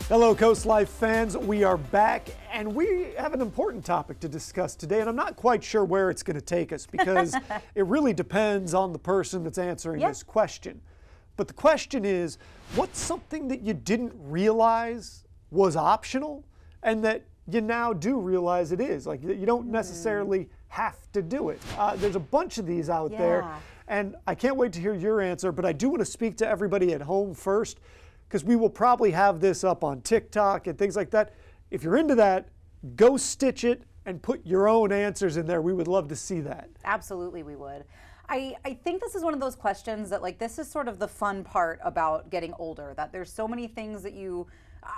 Hello, CoastLife fans. We are back, and we have an important topic to discuss today, and I'm not quite sure where it's going to take us because it really depends on the person that's answering this question. But the question is, what's something that you didn't realize was optional and that you now do realize it is? Like, you don't necessarily have to do it. There's a bunch of these out there, and I can't wait to hear your answer, but I do want to speak to everybody at home first, because we will probably have this up on TikTok and things like that. If you're into that, go stitch it and put your own answers in there. We would love to see that. Absolutely, we would. I think this is one of those questions that, like, this is sort of the fun part about getting older, that there's so many things that you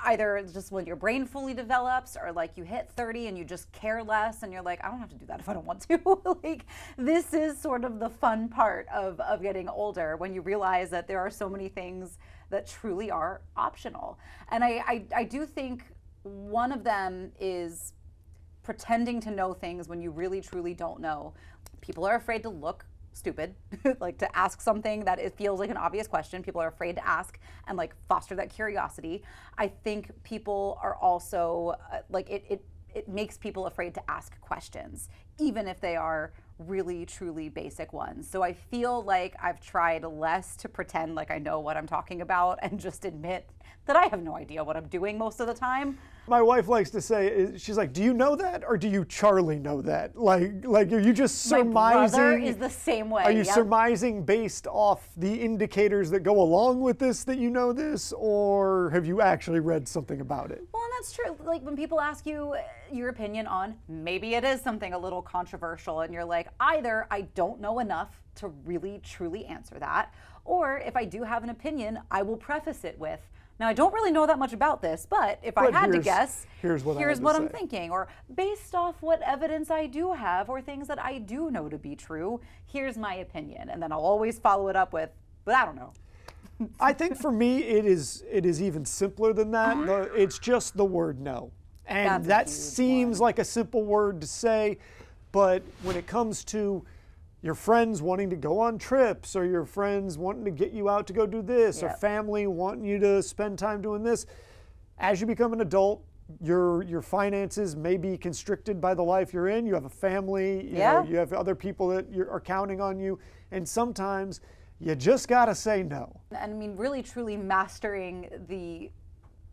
either just when your brain fully develops, or like you hit 30 and you just care less and you're like, I don't have to do that if I don't want to. Like, this is sort of the fun part of getting older, when you realize that there are so many things that truly are optional. And I do think one of them is pretending to know things when you really truly don't know. People are afraid to look stupid, like to ask something that it feels like an obvious question. People are afraid to ask and like foster that curiosity. I think people are also like it makes people afraid to ask questions, even if they are really truly basic ones. So I feel like I've tried less to pretend like I know what I'm talking about and just admit that I have no idea what I'm doing most of the time. My wife likes to say, she's like, do you know that, or do you Charlie know that? Like are you just surmising? My brother is the same way. Are you surmising based off the indicators that go along with this that you know this, or have you actually read something about it? Well, and that's true. Like, when people ask you your opinion on maybe it is something a little controversial, and you're like, either I don't know enough to really truly answer that, or if I do have an opinion, I will preface it with, now, I don't really know that much about this, but if I had to guess, here's what I'm thinking. Or based off what evidence I do have or things that I do know to be true, here's my opinion. And then I'll always follow it up with, but I don't know. I think for me, it is even simpler than that. It's just the word no. And that seems like a simple word to say, but when it comes to your friends wanting to go on trips, or your friends wanting to get you out to go do this, or family wanting you to spend time doing this, as you become an adult, your finances may be constricted by the life you're in. You have a family, you know, you have other people that are counting on you, and sometimes you just gotta say no. And I mean, really truly mastering the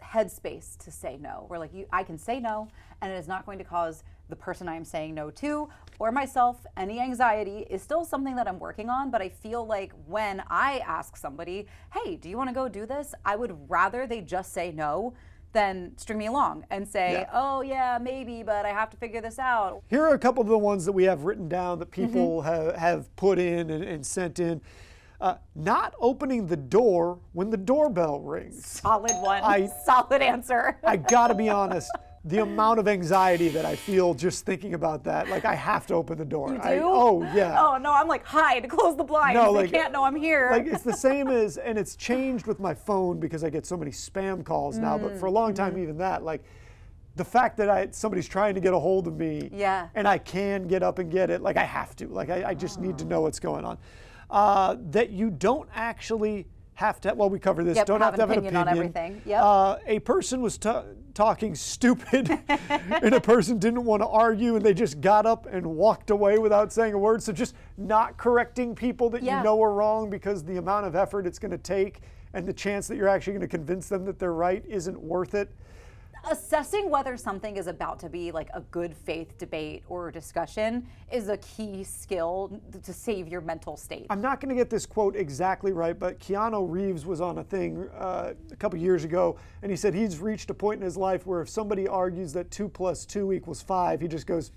headspace to say no, where like I can say no, and it is not going to cause the person I am saying no to or myself any anxiety, is still something that I'm working on. But I feel like when I ask somebody, hey, do you want to go do this? I would rather they just say no than string me along and say, oh yeah, maybe, but I have to figure this out. Here are a couple of the ones that we have written down that people have put in and sent in. Not opening the door when the doorbell rings. Solid one. Solid answer. I gotta be honest, the amount of anxiety that I feel just thinking about that, like I have to open the door. You do? Oh yeah. Oh no, I'm like, hide, close the blinds. No, they can't know I'm here. Like, it's the same as, and it's changed with my phone because I get so many spam calls now, but for a long time even that, like the fact that somebody's trying to get a hold of me and I can get up and get it, like I have to, like I just need to know what's going on. That you don't actually have to, well, we cover this, don't have to have an opinion on everything. A person was talking stupid and a person didn't want to argue and they just got up and walked away without saying a word. So just not correcting people that you know are wrong, because the amount of effort it's going to take and the chance that you're actually going to convince them that they're right isn't worth it. Assessing whether something is about to be like a good faith debate or discussion is a key skill to save your mental state. I'm not going to get this quote exactly right, but Keanu Reeves was on a thing a couple years ago, and he said he's reached a point in his life where if somebody argues that 2 + 2 = 5, he just goes,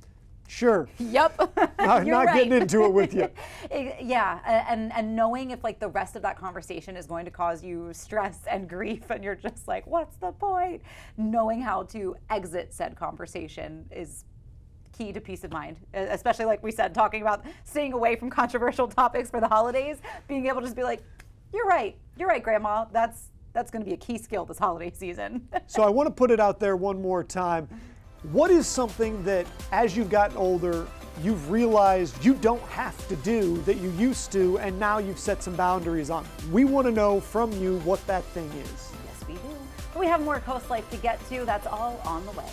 sure. Yep. I'm not getting into it with you. Yeah, and knowing if like the rest of that conversation is going to cause you stress and grief, and you're just like, what's the point? Knowing how to exit said conversation is key to peace of mind, especially like we said, talking about staying away from controversial topics for the holidays, being able to just be like, you're right, Grandma, that's going to be a key skill this holiday season. So I want to put it out there one more time. What is something that, as you've gotten older, you've realized you don't have to do that you used to, and now you've set some boundaries on? We want to know from you what that thing is. Yes, we do. We have more Coast Life to get to. That's all on the way.